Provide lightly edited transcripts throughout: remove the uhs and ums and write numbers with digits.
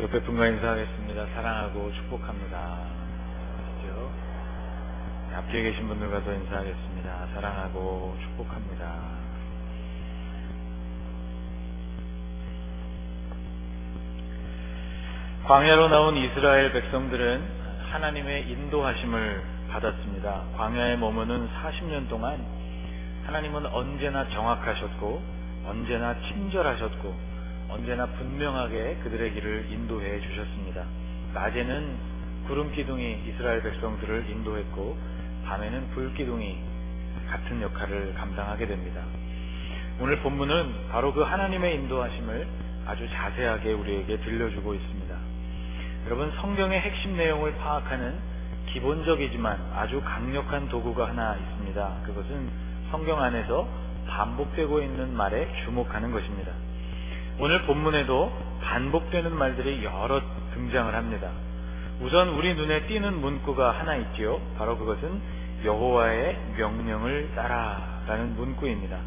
옆에 분과 인사하겠습니다. 사랑하고 축복합니다. 아시죠? 앞뒤에 계신 분들과도 인사하겠습니다. 사랑하고 축복합니다. 광야로 나온 이스라엘 백성들은 하나님의 인도하심을 받았습니다. 광야에 머무는 40년 동안 하나님은 언제나 정확하셨고 언제나 친절하셨고 언제나 분명하게 그들의 길을 인도해 주셨습니다. 낮에는 구름기둥이 이스라엘 백성들을 인도했고 밤에는 불기둥이 같은 역할을 감당하게 됩니다. 오늘 본문은 바로 그 하나님의 인도하심을 아주 자세하게 우리에게 들려주고 있습니다. 여러분, 성경의 핵심 내용을 파악하는 기본적이지만 아주 강력한 도구가 하나 있습니다. 그것은 성경 안에서 반복되고 있는 말에 주목하는 것입니다. 오늘 본문에도 반복되는 말들이 여러 등장을 합니다. 우선 우리 눈에 띄는 문구가 하나 있지요. 바로 그것은 여호와의 명령을 따라라는 문구입니다.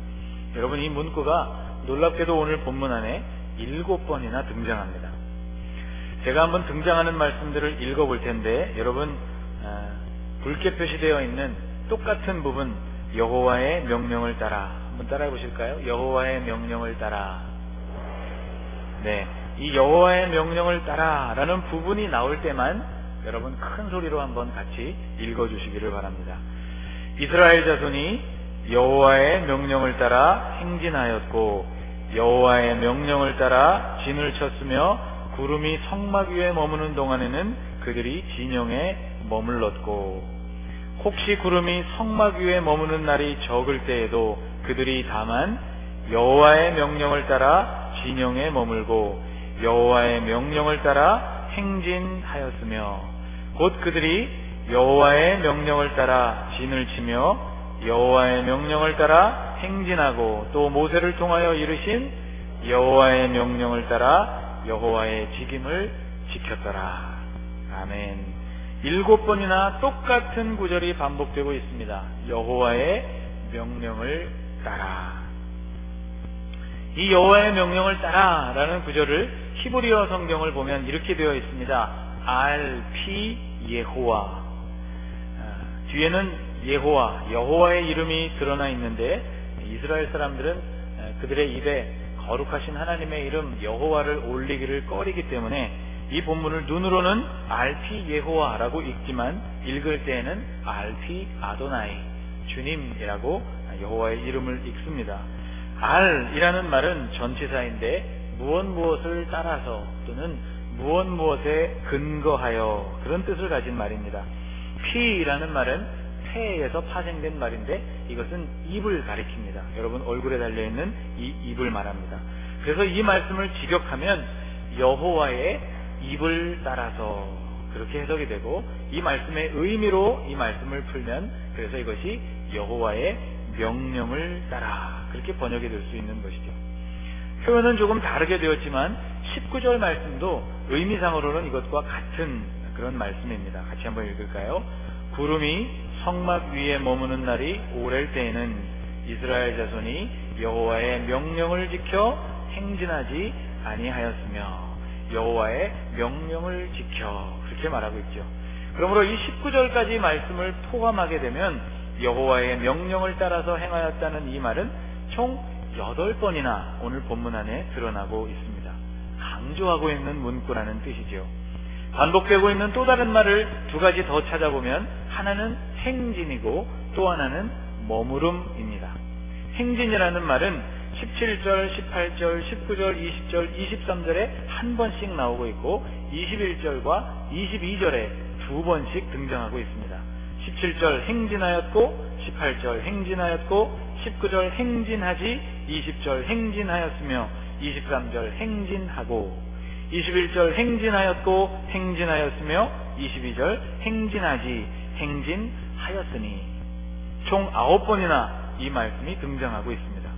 여러분, 이 문구가 놀랍게도 오늘 본문 안에 7번이나 등장합니다. 제가 한번 등장하는 말씀들을 읽어볼 텐데 여러분, 붉게 표시되어 있는 똑같은 부분, 여호와의 명령을 따라, 한번 따라해 보실까요? 여호와의 명령을 따라. 네, 이 여호와의 명령을 따라라는 부분이 나올 때만 여러분 큰 소리로 한번 같이 읽어주시기를 바랍니다. 이스라엘 자손이 여호와의 명령을 따라 행진하였고 여호와의 명령을 따라 진을 쳤으며 구름이 성막 위에 머무는 동안에는 그들이 진영에 머물렀고 혹시 구름이 성막 위에 머무는 날이 적을 때에도 그들이 다만 여호와의 명령을 따라 진영에 머물고 여호와의 명령을 따라 행진하였으며 곧 그들이 여호와의 명령을 따라 진을 치며 여호와의 명령을 따라 행진하고 또 모세를 통하여 이르신 여호와의 명령을 따라 여호와의 직임을 지켰더라. 아멘. 7번이나 똑같은 구절이 반복되고 있습니다. 여호와의 명령을 따라. 이 여호와의 명령을 따라라는 구절을 히브리어 성경을 보면 이렇게 되어 있습니다. 알피 예호와. 뒤에는 예호와, 여호와의 이름이 드러나 있는데 이스라엘 사람들은 그들의 입에 거룩하신 하나님의 이름 여호와를 올리기를 꺼리기 때문에 이 본문을 눈으로는 알피 예호와라고 읽지만 읽을 때에는 알피 아도나이, 주님이라고 여호와의 이름을 읽습니다. 알이라는 말은 전치사인데 무엇을 따라서 또는 무엇에 근거하여 그런 뜻을 가진 말입니다. 피라는 말은 폐에서 파생된 말인데 이것은 입을 가리킵니다. 여러분, 얼굴에 달려있는 이 입을 말합니다. 그래서 이 말씀을 직역하면 여호와의 입을 따라서 그렇게 해석이 되고 이 말씀의 의미로 이 말씀을 풀면 그래서 이것이 여호와의 명령을 따라 그렇게 번역이 될 수 있는 것이죠. 표현은 조금 다르게 되었지만 19절 말씀도 의미상으로는 이것과 같은 그런 말씀입니다. 같이 한번 읽을까요? 구름이 성막 위에 머무는 날이 오랠 때에는 이스라엘 자손이 여호와의 명령을 지켜 행진하지 아니하였으며 여호와의 명령을 지켜 그렇게 말하고 있죠. 그러므로 이 19절까지 말씀을 포함하게 되면 여호와의 명령을 따라서 행하였다는 이 말은 총 8번이나 오늘 본문 안에 드러나고 있습니다. 강조하고 있는 문구라는 뜻이죠. 반복되고 있는 또 다른 말을 두 가지 더 찾아보면 하나는 행진이고 또 하나는 머무름입니다. 행진이라는 말은 17절, 18절, 19절, 20절, 23절에 한 번씩 나오고 있고 21절과 22절에 두 번씩 등장하고 있습니다. 17절 행진하였고 18절 행진하였고 19절 행진하지 20절 행진하였으며 23절 행진하고 21절 행진하였고 행진하였으며 22절 행진하지 행진하였으니 총 9번이나 이 말씀이 등장하고 있습니다.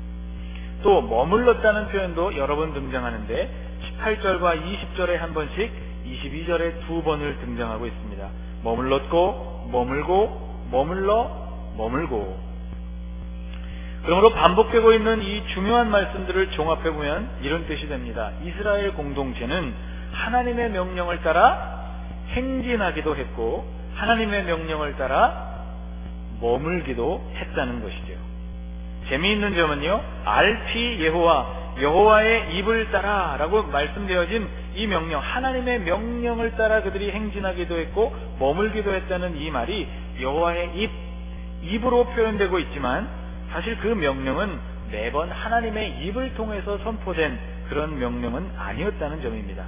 또 머물렀다는 표현도 여러 번 등장하는데 18절과 20절에 한 번씩 22절에 두 번을 등장하고 있습니다. 머물렀고 머물고 머물러 머물고. 그러므로 반복되고 있는 이 중요한 말씀들을 종합해보면 이런 뜻이 됩니다. 이스라엘 공동체는 하나님의 명령을 따라 행진하기도 했고 하나님의 명령을 따라 머물기도 했다는 것이죠. 재미있는 점은요, 알피 여호와의 입을 따라 라고 말씀되어진 이 명령, 하나님의 명령을 따라 그들이 행진하기도 했고 머물기도 했다는 이 말이 여호와의 입으로 표현되고 있지만 사실 그 명령은 매번 하나님의 입을 통해서 선포된 그런 명령은 아니었다는 점입니다.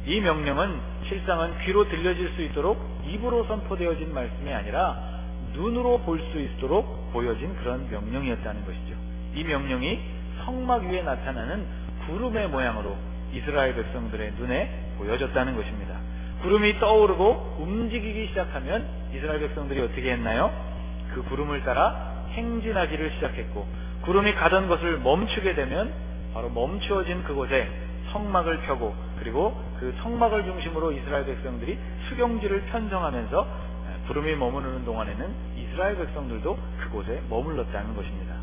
이 명령은 실상은 귀로 들려질 수 있도록 입으로 선포되어진 말씀이 아니라 눈으로 볼 수 있도록 보여진 그런 명령이었다는 것이죠. 이 명령이 성막 위에 나타나는 구름의 모양으로 이스라엘 백성들의 눈에 보여졌다는 것입니다. 구름이 떠오르고 움직이기 시작하면 이스라엘 백성들이 어떻게 했나요? 그 구름을 따라 행진하기를 시작했고 구름이 가던 것을 멈추게 되면 바로 멈추어진 그곳에 성막을 펴고 그리고 그 성막을 중심으로 이스라엘 백성들이 수경지를 편성하면서 구름이 머무르는 동안에는 이스라엘 백성들도 그곳에 머물렀다는 것입니다.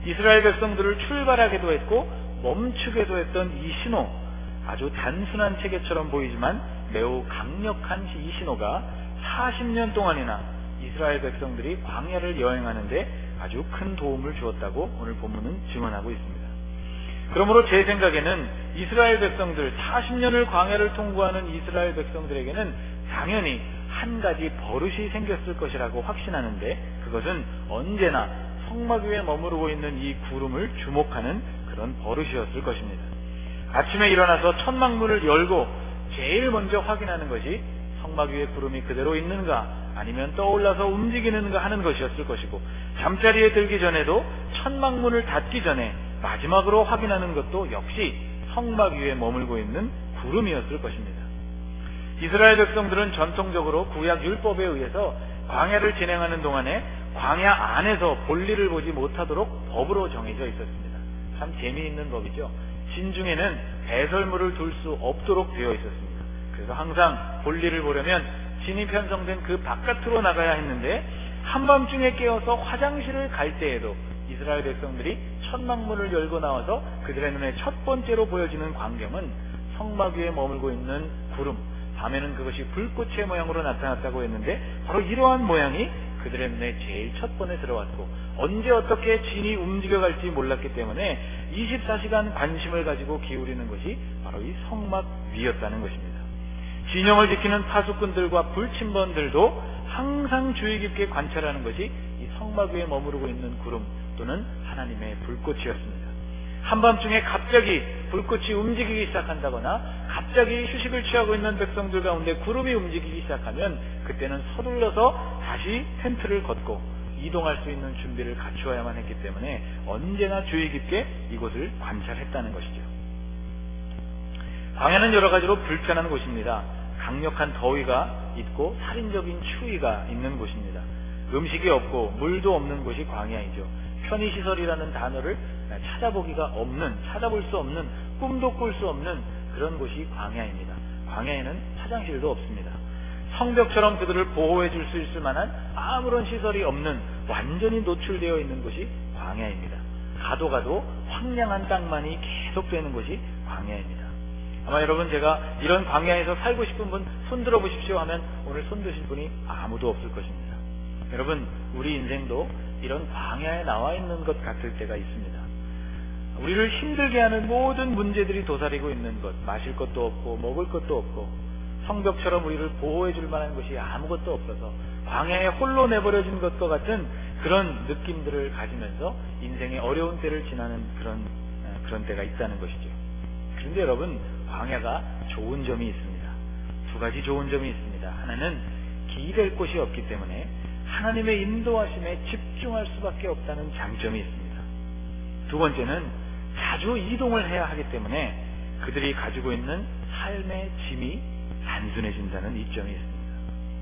이스라엘 백성들을 출발하게도 했고 멈추게도 했던 이 신호, 아주 단순한 체계처럼 보이지만 매우 강력한 이 신호가 40년 동안이나 이스라엘 백성들이 광야를 여행하는데 아주 큰 도움을 주었다고 오늘 본문은 증언하고 있습니다. 그러므로 제 생각에는 이스라엘 백성들, 40년을 광야를 통과하는 이스라엘 백성들에게는 당연히 한 가지 버릇이 생겼을 것이라고 확신하는데 그것은 언제나 성막 위에 머무르고 있는 이 구름을 주목하는 그런 버릇이었을 것입니다. 아침에 일어나서 천막문을 열고 제일 먼저 확인하는 것이 성막 위에 구름이 그대로 있는가 아니면 떠올라서 움직이는가 하는 것이었을 것이고 잠자리에 들기 전에도 천막문을 닫기 전에 마지막으로 확인하는 것도 역시 성막 위에 머물고 있는 구름이었을 것입니다. 이스라엘 백성들은 전통적으로 구약 율법에 의해서 광야를 진행하는 동안에 광야 안에서 볼일을 보지 못하도록 법으로 정해져 있었습니다. 참 재미있는 법이죠. 진중에는 배설물을 둘 수 없도록 되어 있었습니다. 그래서 항상 볼일을 보려면 진이 편성된 그 바깥으로 나가야 했는데 한밤중에 깨어서 화장실을 갈 때에도 이스라엘 백성들이 천막문을 열고 나와서 그들의 눈에 첫 번째로 보여지는 광경은 성막 위에 머물고 있는 구름, 밤에는 그것이 불꽃의 모양으로 나타났다고 했는데 바로 이러한 모양이 그들의 눈에 제일 첫 번에 들어왔고 언제 어떻게 진이 움직여갈지 몰랐기 때문에 24시간 관심을 가지고 기울이는 것이 바로 이 성막 위였다는 것입니다. 진영을 지키는 파수꾼들과 불침번들도 항상 주의 깊게 관찰하는 것이 이 성막 위에 머무르고 있는 구름 또는 하나님의 불꽃이었습니다. 한밤중에 갑자기 불꽃이 움직이기 시작한다거나 갑자기 휴식을 취하고 있는 백성들 가운데 구름이 움직이기 시작하면 그때는 서둘러서 다시 텐트를 걷고 이동할 수 있는 준비를 갖추어야만 했기 때문에 언제나 주의 깊게 이곳을 관찰했다는 것이죠. 광야는 여러 가지로 불편한 곳입니다. 강력한 더위가 있고 살인적인 추위가 있는 곳입니다. 음식이 없고 물도 없는 곳이 광야이죠. 편의시설이라는 단어를 찾아볼 수 없는, 꿈도 꿀 수 없는 그런 곳이 광야입니다. 광야에는 화장실도 없습니다. 성벽처럼 그들을 보호해 줄 수 있을 만한 아무런 시설이 없는 완전히 노출되어 있는 곳이 광야입니다. 가도 황량한 땅만이 계속되는 곳이 광야입니다. 아마 여러분 제가 이런 광야에서 살고 싶은 분 손 들어보십시오 하면 오늘 손 드실 분이 아무도 없을 것입니다. 여러분 우리 인생도 이런 광야에 나와 있는 것 같을 때가 있습니다. 우리를 힘들게 하는 모든 문제들이 도사리고 있는 것, 마실 것도 없고 먹을 것도 없고 성벽처럼 우리를 보호해 줄 만한 것이 아무것도 없어서 광야에 홀로 내버려진 것과 같은 그런 느낌들을 가지면서 인생의 어려운 때를 지나는 그런 때가 있다는 것이죠. 그런데 여러분 광야가 좋은 점이 있습니다. 두 가지 좋은 점이 있습니다. 하나는 기댈 곳이 없기 때문에 하나님의 인도하심에 집중할 수밖에 없다는 장점이 있습니다. 두 번째는 자주 이동을 해야 하기 때문에 그들이 가지고 있는 삶의 짐이 단순해진다는 이점이 있습니다.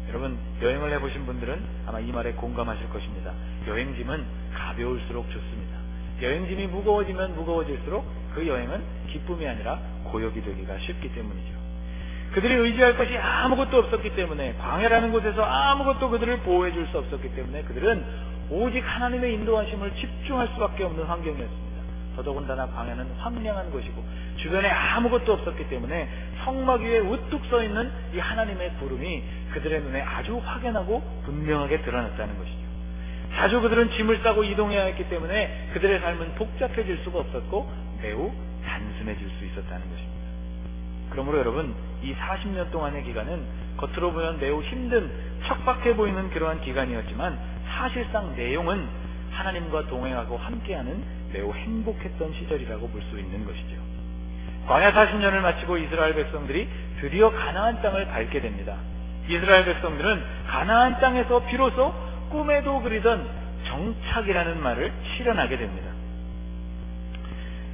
여러분 여행을 해보신 분들은 아마 이 말에 공감하실 것입니다. 여행짐은 가벼울수록 좋습니다. 여행짐이 무거워지면 무거워질수록 그 여행은 기쁨이 아니라 고역이 되기가 쉽기 때문이죠. 그들이 의지할 것이 아무것도 없었기 때문에 광야라는 곳에서 아무것도 그들을 보호해 줄 수 없었기 때문에 그들은 오직 하나님의 인도하심을 집중할 수밖에 없는 환경이었습니다. 더더군다나 광야는 황량한 곳이고 주변에 아무것도 없었기 때문에 성막 위에 우뚝 서 있는 이 하나님의 구름이 그들의 눈에 아주 확연하고 분명하게 드러났다는 것이죠. 자주 그들은 짐을 싸고 이동해야 했기 때문에 그들의 삶은 복잡해질 수가 없었고 매우 단순해질 수 있었다는 것입니다. 그러므로 여러분, 이 40년 동안의 기간은 겉으로 보면 매우 힘든, 척박해 보이는 그러한 기간이었지만 사실상 내용은 하나님과 동행하고 함께하는 매우 행복했던 시절이라고 볼 수 있는 것이죠. 광야 40년을 마치고 이스라엘 백성들이 드디어 가나안 땅을 밟게 됩니다. 이스라엘 백성들은 가나안 땅에서 비로소 꿈에도 그리던 정착이라는 말을 실현하게 됩니다.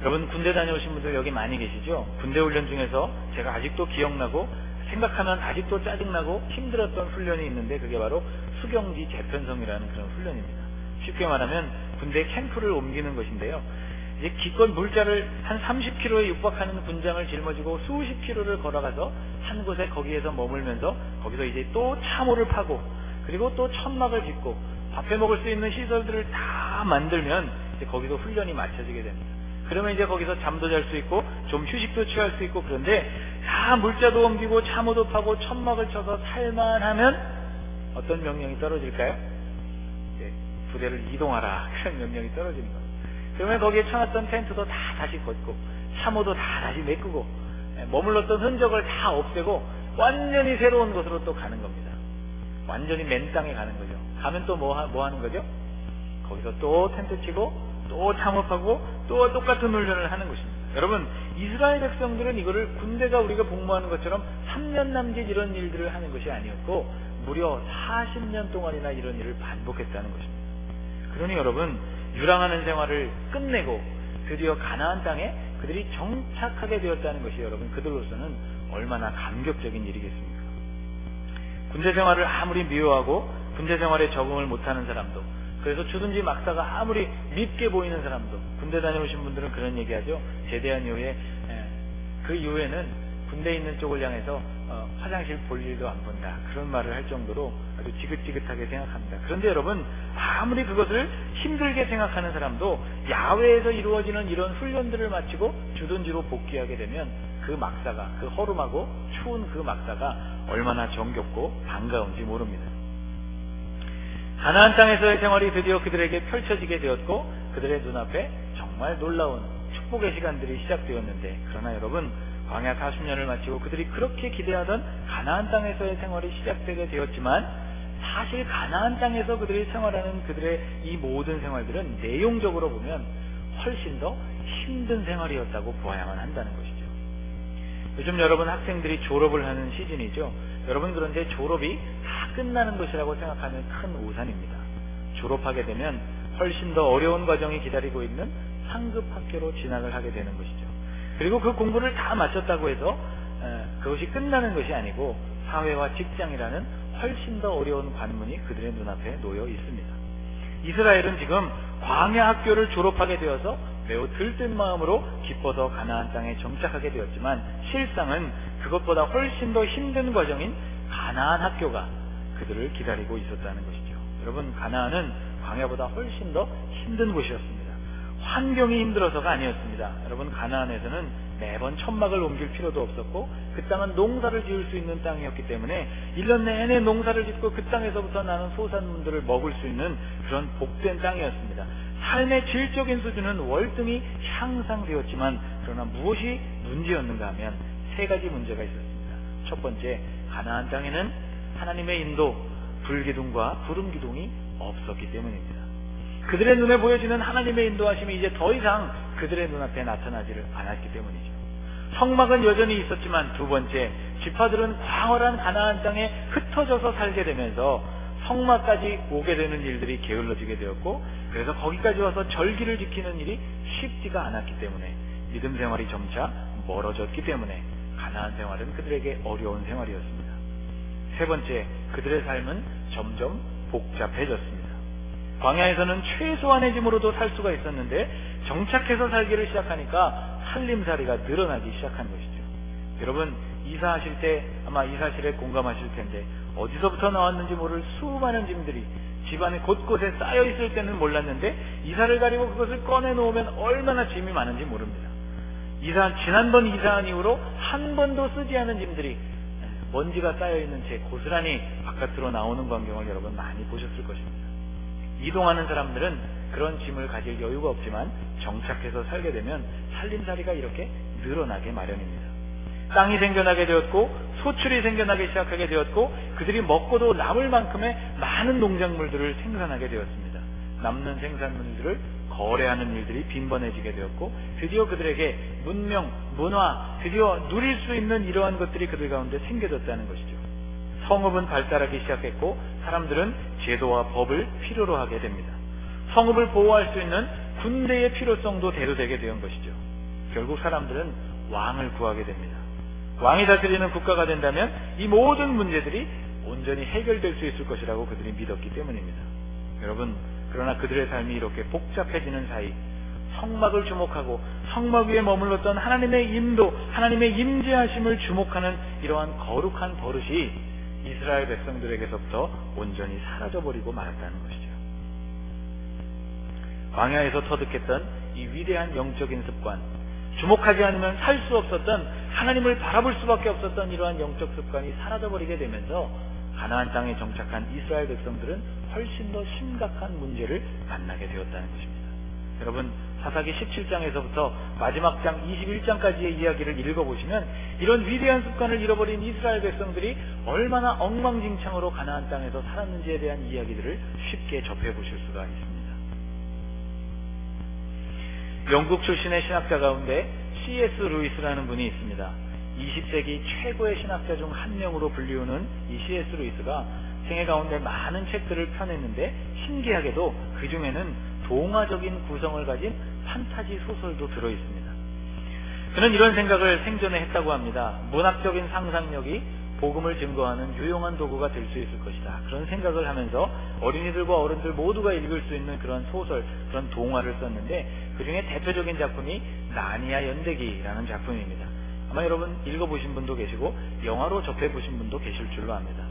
여러분, 군대 다녀오신 분들 여기 많이 계시죠? 군대 훈련 중에서 제가 아직도 기억나고 생각하면 아직도 짜증나고 힘들었던 훈련이 있는데 그게 바로 수경지 재편성이라는 그런 훈련입니다. 쉽게 말하면 군대 캠프를 옮기는 것인데요. 이제 기껏 물자를 한 30km에 육박하는 군장을 짊어지고 수십 킬로를 걸어가서 한 곳에 거기에서 머물면서 거기서 이제 또 참호를 파고 그리고 또 천막을 짓고 밥해 먹을 수 있는 시설들을 다 만들면 이제 거기서 훈련이 마쳐지게 됩니다. 그러면 이제 거기서 잠도 잘 수 있고 좀 휴식도 취할 수 있고, 그런데 다 물자도 옮기고 참호도 파고 천막을 쳐서 살만하면 어떤 명령이 떨어질까요? 네, 부대를 이동하라, 그런 명령이 떨어지는 겁니다. 그러면 거기에 쳐놨던 텐트도 다 다시 걷고 참호도 다 다시 메꾸고 머물렀던 흔적을 다 없애고 완전히 새로운 곳으로 또 가는 겁니다. 완전히 맨 땅에 가는 거죠. 가면 또 뭐 하는 거죠? 거기서 또 텐트 치고 또 참호하고 또 똑같은 훈련을 하는 것입니다. 여러분, 이스라엘 백성들은 이거를 군대가 우리가 복무하는 것처럼 3년 남짓 이런 일들을 하는 것이 아니었고 무려 40년 동안이나 이런 일을 반복했다는 것입니다. 그러니 여러분, 유랑하는 생활을 끝내고 드디어 가나안 땅에 그들이 정착하게 되었다는 것이 여러분, 그들로서는 얼마나 감격적인 일이겠습니까? 군대 생활을 아무리 미워하고 군대 생활에 적응을 못하는 사람도, 그래서 주둔지 막사가 아무리 밉게 보이는 사람도, 군대 다녀오신 분들은 그런 얘기하죠. 제대한 이후에 그 이후에는 군대에 있는 쪽을 향해서 화장실 볼 일도 안 본다, 그런 말을 할 정도로 아주 지긋지긋하게 생각합니다. 그런데 여러분, 아무리 그것을 힘들게 생각하는 사람도 야외에서 이루어지는 이런 훈련들을 마치고 주둔지로 복귀하게 되면 그 막사가, 그 허름하고 추운 그 막사가 얼마나 정겹고 반가운지 모릅니다. 가나안 땅에서의 생활이 드디어 그들에게 펼쳐지게 되었고 그들의 눈앞에 정말 놀라운 축복의 시간들이 시작되었는데, 그러나 여러분, 광야 40년을 마치고 그들이 그렇게 기대하던 가나안 땅에서의 생활이 시작되게 되었지만 사실 가나안 땅에서 그들이 생활하는 그들의 이 모든 생활들은 내용적으로 보면 훨씬 더 힘든 생활이었다고 보아야만 한다는 것이죠. 요즘 여러분 학생들이 졸업을 하는 시즌이죠. 여러분, 그런데 졸업이 다 끝나는 것이라고 생각하면 큰 오산입니다. 졸업하게 되면 훨씬 더 어려운 과정이 기다리고 있는 상급 학교로 진학을 하게 되는 것이죠. 그리고 그 공부를 다 마쳤다고 해서 그것이 끝나는 것이 아니고 사회와 직장이라는 훨씬 더 어려운 관문이 그들의 눈앞에 놓여 있습니다. 이스라엘은 지금 광야 학교를 졸업하게 되어서 매우 들뜬 마음으로 기뻐서 가나안 땅에 정착하게 되었지만 실상은 그것보다 훨씬 더 힘든 과정인 가나안 학교가 그들을 기다리고 있었다는 것이죠. 여러분, 가나안은 광야보다 훨씬 더 힘든 곳이었습니다. 환경이 힘들어서가 아니었습니다. 여러분, 가나안에서는 매번 천막을 옮길 필요도 없었고 그 땅은 농사를 지을 수 있는 땅이었기 때문에 1년 내내 농사를 짓고 그 땅에서부터 나는 소산물들을 먹을 수 있는 그런 복된 땅이었습니다. 삶의 질적인 수준은 월등히 향상되었지만 그러나 무엇이 문제였는가 하면 세 가지 문제가 있었습니다. 첫 번째, 가나안 땅에는 하나님의 인도, 불기둥과 구름기둥이 없었기 때문입니다. 그들의 눈에 보여지는 하나님의 인도하심이 이제 더 이상 그들의 눈앞에 나타나지를 않았기 때문이죠. 성막은 여전히 있었지만 두 번째, 지파들은 광활한 가나안 땅에 흩어져서 살게 되면서 성막까지 오게 되는 일들이 게을러지게 되었고 그래서 거기까지 와서 절기를 지키는 일이 쉽지가 않았기 때문에 믿음 생활이 점차 멀어졌기 때문에 가나안 생활은 그들에게 어려운 생활이었습니다. 세 번째, 그들의 삶은 점점 복잡해졌습니다. 광야에서는 최소한의 짐으로도 살 수가 있었는데 정착해서 살기를 시작하니까 살림살이가 늘어나기 시작한 것이죠. 여러분, 이사하실 때 아마 이 사실에 공감하실 텐데 어디서부터 나왔는지 모를 수많은 짐들이 집안에 곳곳에 쌓여 있을 때는 몰랐는데 이사를 가리고 그것을 꺼내놓으면 얼마나 짐이 많은지 모릅니다. 지난번 이사한 이후로 한 번도 쓰지 않은 짐들이 먼지가 쌓여있는 채 고스란히 바깥으로 나오는 광경을 여러분 많이 보셨을 것입니다. 이동하는 사람들은 그런 짐을 가질 여유가 없지만 정착해서 살게 되면 살림살이가 이렇게 늘어나게 마련입니다. 땅이 생겨나게 되었고 소출이 생겨나기 시작하게 되었고 그들이 먹고도 남을 만큼의 많은 농작물들을 생산하게 되었습니다. 남는 생산물들을 거래하는 일들이 빈번해지게 되었고 드디어 그들에게 문명, 문화, 드디어 누릴 수 있는 이러한 것들이 그들 가운데 생겨졌다는 것이죠. 성읍은 발달하기 시작했고 사람들은 제도와 법을 필요로 하게 됩니다. 성읍을 보호할 수 있는 군대의 필요성도 대두되게 된 것이죠. 결국 사람들은 왕을 구하게 됩니다. 왕이 다스리는 국가가 된다면 이 모든 문제들이 온전히 해결될 수 있을 것이라고 그들이 믿었기 때문입니다. 여러분, 그러나 그들의 삶이 이렇게 복잡해지는 사이 성막을 주목하고 성막 위에 머물렀던 하나님의 인도, 하나님의 임재하심을 주목하는 이러한 거룩한 버릇이 이스라엘 백성들에게서부터 온전히 사라져버리고 말았다는 것이죠. 광야에서 터득했던 이 위대한 영적인 습관, 주목하지 않으면 살 수 없었던, 하나님을 바라볼 수밖에 없었던 이러한 영적 습관이 사라져버리게 되면서 가나안 땅에 정착한 이스라엘 백성들은 훨씬 더 심각한 문제를 만나게 되었다는 것입니다. 여러분, 사사기 17장에서부터 마지막 장 21장까지의 이야기를 읽어보시면 이런 위대한 습관을 잃어버린 이스라엘 백성들이 얼마나 엉망진창으로 가나안 땅에서 살았는지에 대한 이야기들을 쉽게 접해보실 수가 있습니다. 영국 출신의 신학자 가운데 C.S. 루이스라는 분이 있습니다. 20세기 최고의 신학자 중 한 명으로 불리우는 이 C.S. 루이스가 생애 가운데 많은 책들을 펴냈는데 신기하게도 그 중에는 동화적인 구성을 가진 판타지 소설도 들어있습니다. 그는 이런 생각을 생전에 했다고 합니다. 문학적인 상상력이 복음을 증거하는 유용한 도구가 될 수 있을 것이다. 그런 생각을 하면서 어린이들과 어른들 모두가 읽을 수 있는 그런 소설, 그런 동화를 썼는데 그 중에 대표적인 작품이 나니아 연대기라는 작품입니다. 아마 여러분 읽어보신 분도 계시고 영화로 접해보신 분도 계실 줄로 압니다.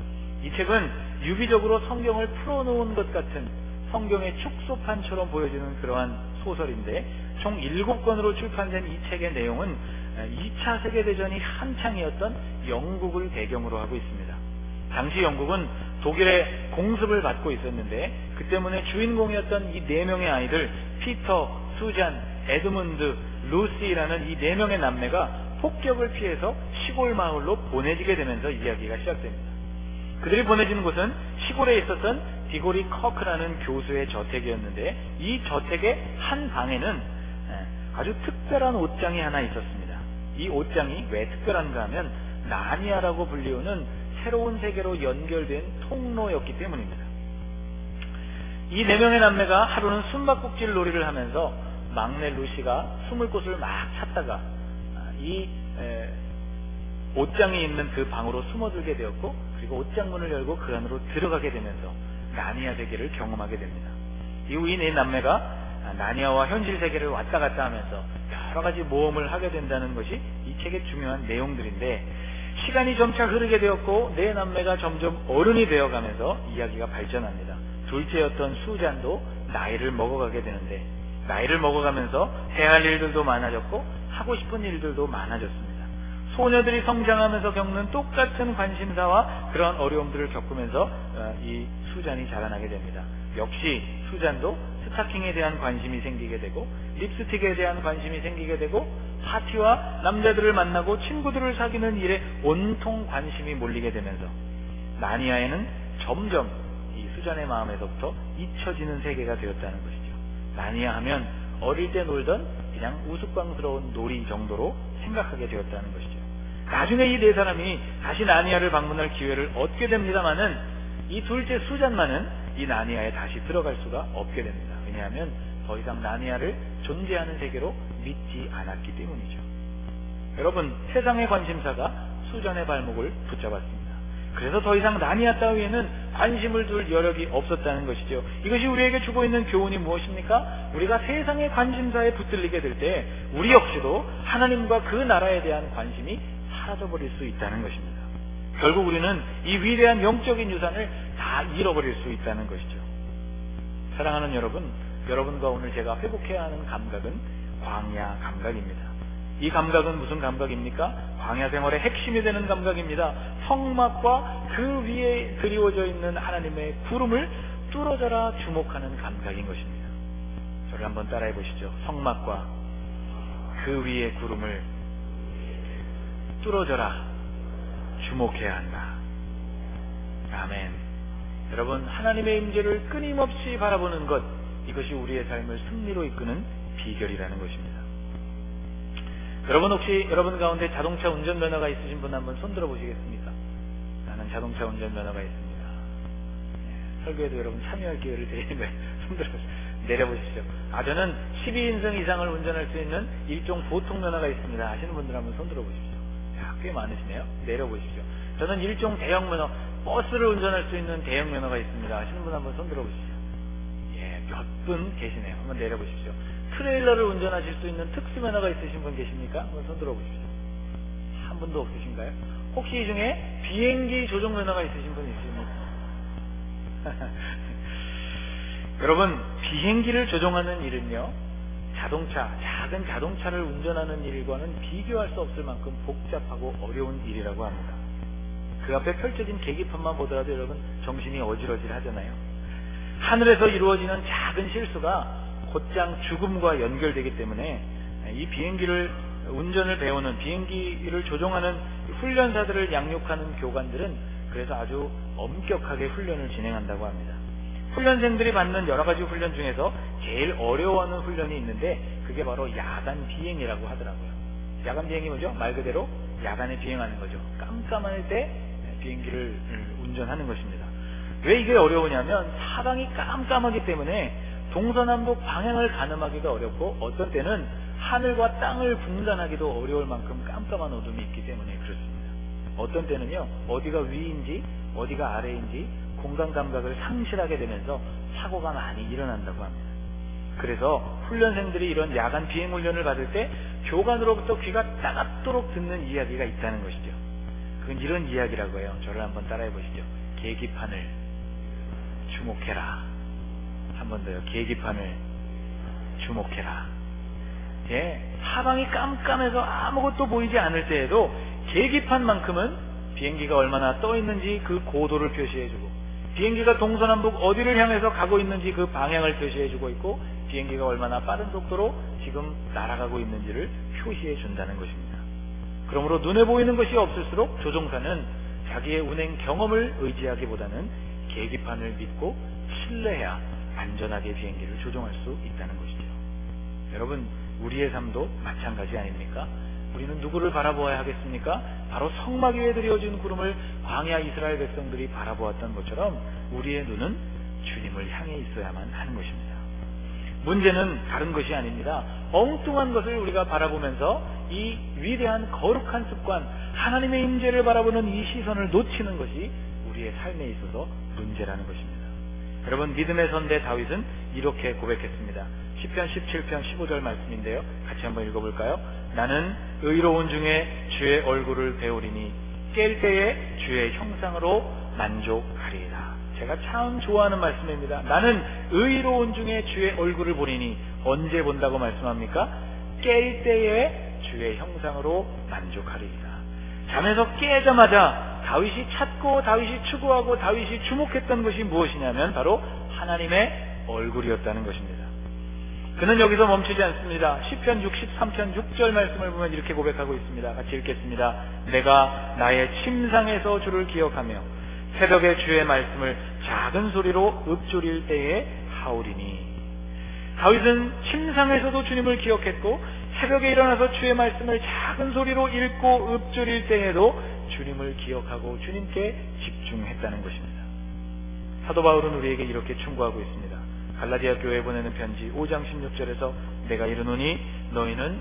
이 책은 유기적으로 성경을 풀어놓은 것 같은 성경의 축소판처럼 보여지는 그러한 소설인데 총 7권으로 출판된 이 책의 내용은 2차 세계대전이 한창이었던 영국을 배경으로 하고 있습니다. 당시 영국은 독일의 공습을 받고 있었는데 그 때문에 주인공이었던 이 4명의 아이들 피터, 수잔, 에드문드, 루시라는 이 4명의 남매가 폭격을 피해서 시골 마을로 보내지게 되면서 이야기가 시작됩니다. 그들이 보내지는 곳은 시골에 있었던 디고리 커크라는 교수의 저택이었는데 이 저택의 한 방에는 아주 특별한 옷장이 하나 있었습니다. 이 옷장이 왜 특별한가 하면 나니아라고 불리우는 새로운 세계로 연결된 통로였기 때문입니다. 이 4명의 남매가 하루는 숨바꼭질 놀이를 하면서 막내 루시가 숨을 곳을 막 찾다가 이 옷장이 있는 그 방으로 숨어들게 되었고 그리고 옷장 문을 열고 그 안으로 들어가게 되면서 나니아 세계를 경험하게 됩니다. 이후 이 4남매가 나니아와 현실 세계를 왔다 갔다 하면서 여러 가지 모험을 하게 된다는 것이 이 책의 중요한 내용들인데 시간이 점차 흐르게 되었고 4남매가 점점 어른이 되어가면서 이야기가 발전합니다. 둘째였던 수잔도 나이를 먹어가게 되는데 나이를 먹어가면서 해야 할 일들도 많아졌고 하고 싶은 일들도 많아졌습니다. 소녀들이 성장하면서 겪는 똑같은 관심사와 그런 어려움들을 겪으면서 이 수잔이 자라나게 됩니다. 역시 수잔도 스타킹에 대한 관심이 생기게 되고 립스틱에 대한 관심이 생기게 되고 파티와 남자들을 만나고 친구들을 사귀는 일에 온통 관심이 몰리게 되면서 나니아에는 점점 이 수잔의 마음에서부터 잊혀지는 세계가 되었다는 것이죠. 나니아 하면 어릴 때 놀던 그냥 우스꽝스러운 놀이 정도로 생각하게 되었다는 것이죠. 나중에 이 4사람이 다시 나니아를 방문할 기회를 얻게 됩니다만은 이 둘째 수잔만은 이 나니아에 다시 들어갈 수가 없게 됩니다. 왜냐하면 더 이상 나니아를 존재하는 세계로 믿지 않았기 때문이죠. 여러분, 세상의 관심사가 수잔의 발목을 붙잡았습니다. 그래서 더 이상 나니아 따위에는 관심을 둘 여력이 없었다는 것이죠. 이것이 우리에게 주고 있는 교훈이 무엇입니까? 우리가 세상의 관심사에 붙들리게 될 때 우리 역시도 하나님과 그 나라에 대한 관심이 사라져버릴 수 있다는 것입니다. 결국 우리는 이 위대한 영적인 유산을 다 잃어버릴 수 있다는 것이죠. 사랑하는 여러분, 여러분과 오늘 제가 회복해야 하는 감각은 광야 감각입니다. 이 감각은 무슨 감각입니까? 광야 생활의 핵심이 되는 감각입니다. 성막과 그 위에 드리워져 있는 하나님의 구름을 뚫어져라 주목하는 감각인 것입니다. 저를 한번 따라해 보시죠. 성막과 그 위에 구름을 뚫어져라 주목해야 한다. 아멘. 여러분, 하나님의 임재를 끊임없이 바라보는 것, 이것이 우리의 삶을 승리로 이끄는 비결이라는 것입니다. 여러분, 혹시 여러분 가운데 자동차 운전면허가 있으신 분 한번 손들어 보시겠습니까? 나는 자동차 운전면허가 있습니다. 설교에도 여러분 참여할 기회를 드리는 거예요. 손들어 내려보십시오. 저는 12인승 이상을 운전할 수 있는 일종 보통면허가 있습니다. 아시는 분들 한번 손들어 보십시오. 꽤 많으시네요. 내려보십시오. 저는 일종 대형면허, 버스를 운전할 수 있는 대형면허가 있습니다. 아시는 분 한번 손들어 보십시오. 몇 분 계시네요. 한번 내려보십시오. 트레일러를 운전하실 수 있는 특수면허가 있으신 분 계십니까? 한번 손들어 보십시오. 한 분도 없으신가요? 혹시 이 중에 비행기 조종면허가 있으신 분 있습니까? 여러분, 비행기를 조종하는 일은요, 작은 자동차를 운전하는 일과는 비교할 수 없을 만큼 복잡하고 어려운 일이라고 합니다. 그 앞에 펼쳐진 계기판만 보더라도 여러분 정신이 어질어질 하잖아요. 하늘에서 이루어지는 작은 실수가 곧장 죽음과 연결되기 때문에 이 비행기를 운전을 배우는, 비행기를 조종하는 훈련사들을 양육하는 교관들은 그래서 아주 엄격하게 훈련을 진행한다고 합니다. 훈련생들이 받는 여러 가지 훈련 중에서 제일 어려워하는 훈련이 있는데 그게 바로 야간 비행이라고 하더라고요. 야간 비행이 뭐죠? 말 그대로 야간에 비행하는 거죠. 깜깜할 때 비행기를 운전하는 것입니다. 왜 이게 어려우냐면 사방이 깜깜하기 때문에 동서남북 방향을 가늠하기가 어렵고 어떤 때는 하늘과 땅을 분간하기도 어려울 만큼 깜깜한 어둠이 있기 때문에 그렇습니다. 어떤 때는요, 어디가 위인지 어디가 아래인지 공간 감각을 상실하게 되면서 사고가 많이 일어난다고 합니다. 그래서 훈련생들이 이런 야간 비행 훈련을 받을 때 교관으로부터 귀가 따갑도록 듣는 이야기가 있다는 것이죠. 그건 이런 이야기라고 해요. 저를 한번 따라해 보시죠. 계기판을 주목해라. 한 번 더요. 계기판을 주목해라. 사방이 깜깜해서 아무것도 보이지 않을 때에도 계기판만큼은 비행기가 얼마나 떠 있는지 그 고도를 표시해주고, 비행기가 동서남북 어디를 향해서 가고 있는지 그 방향을 표시해주고 있고, 비행기가 얼마나 빠른 속도로 지금 날아가고 있는지를 표시해 준다는 것입니다. 그러므로 눈에 보이는 것이 없을수록 조종사는 자기의 운행 경험을 의지하기보다는 계기판을 믿고 신뢰해야 안전하게 비행기를 조종할 수 있다는 것이죠. 여러분, 우리의 삶도 마찬가지 아닙니까? 우리는 누구를 바라보아야 하겠습니까? 바로 성막 위에 드려진 구름을 광야 이스라엘 백성들이 바라보았던 것처럼 우리의 눈은 주님을 향해 있어야만 하는 것입니다. 문제는 다른 것이 아닙니다. 엉뚱한 것을 우리가 바라보면서 이 위대한 거룩한 습관, 하나님의 임재를 바라보는 이 시선을 놓치는 것이 우리의 삶에 있어서 문제라는 것입니다. 여러분, 믿음의 선배 다윗은 이렇게 고백했습니다. 시편 17편 15절 말씀인데요. 같이 한번 읽어볼까요? 나는 의로운 중에 주의 얼굴을 배우리니 깰 때에 주의 형상으로 만족하리이다. 제가 참 좋아하는 말씀입니다. 나는 의로운 중에 주의 얼굴을 보리니 언제 본다고 말씀합니까? 깰 때에 주의 형상으로 만족하리이다. 잠에서 깨자마자 다윗이 찾고 다윗이 추구하고 다윗이 주목했던 것이 무엇이냐면 바로 하나님의 얼굴이었다는 것입니다. 그는 여기서 멈추지 않습니다. 시편 63편 6절 말씀을 보면 이렇게 고백하고 있습니다. 같이 읽겠습니다. 내가 나의 침상에서 주를 기억하며 새벽에 주의 말씀을 작은 소리로 읊조릴 때에 하오리니. 다윗은 침상에서도 주님을 기억했고 새벽에 일어나서 주의 말씀을 작은 소리로 읽고 읊조릴 때에도 주님을 기억하고 주님께 집중했다는 것입니다. 사도 바울은 우리에게 이렇게 충고하고 있습니다. 갈라디아 교회에 보내는 편지 5장 16절에서 내가 이르노니 너희는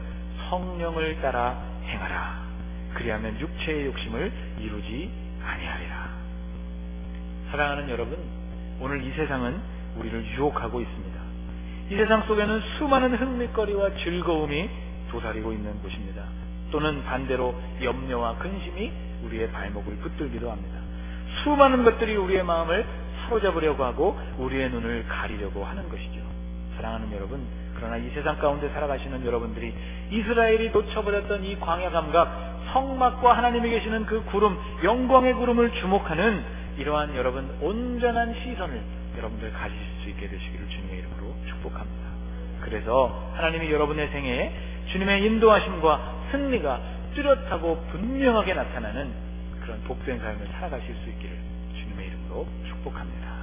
성령을 따라 행하라. 그리하면 육체의 욕심을 이루지 아니하리라. 사랑하는 여러분, 오늘 이 세상은 우리를 유혹하고 있습니다. 이 세상 속에는 수많은 흥미거리와 즐거움이 도사리고 있는 곳입니다. 또는 반대로 염려와 근심이 우리의 발목을 붙들기도 합니다. 수많은 것들이 우리의 마음을 사로잡으려고 하고 우리의 눈을 가리려고 하는 것이죠. 사랑하는 여러분, 그러나 이 세상 가운데 살아가시는 여러분들이 이스라엘이 놓쳐버렸던 이 광야 감각, 성막과 하나님이 계시는 그 구름, 영광의 구름을 주목하는 이러한 여러분 온전한 시선을 여러분들 가지실 수 있게 되시기를 주님의 이름으로 축복합니다. 그래서 하나님이 여러분의 생애에 주님의 인도하심과 승리가 뚜렷하고 분명하게 나타나는 그런 복된 삶을 살아가실 수 있기를 주님의 이름으로 축복합니다.